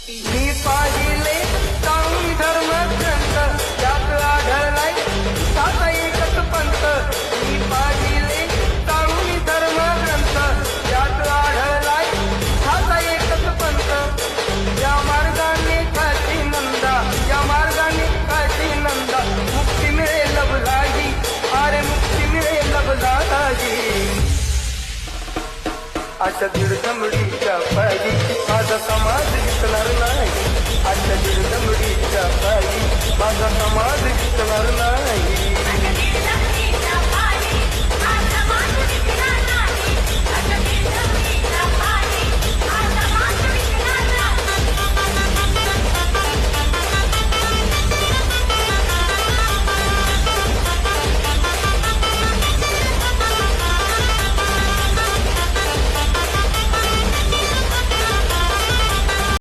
मी पाहिले चांगली धर्मग्रंथ त्यात आढळलाय साधा एकच पंथ. मी पाहिले चांगली धर्मग्रंथ त्यात आढळलाय साधा एकच पंथ. या मार्गाने काठी नंदा, या मार्गाने काठी नंदा, मुक्ती मिळेल लभलाही, अरे मुक्ती मिळेल लभलाही. अशा दीडदमडीच्या पायी माझा समाज दिसणार नाही. अशा दीडदमडीच्या पायी माझा समाज दिसणार नाही.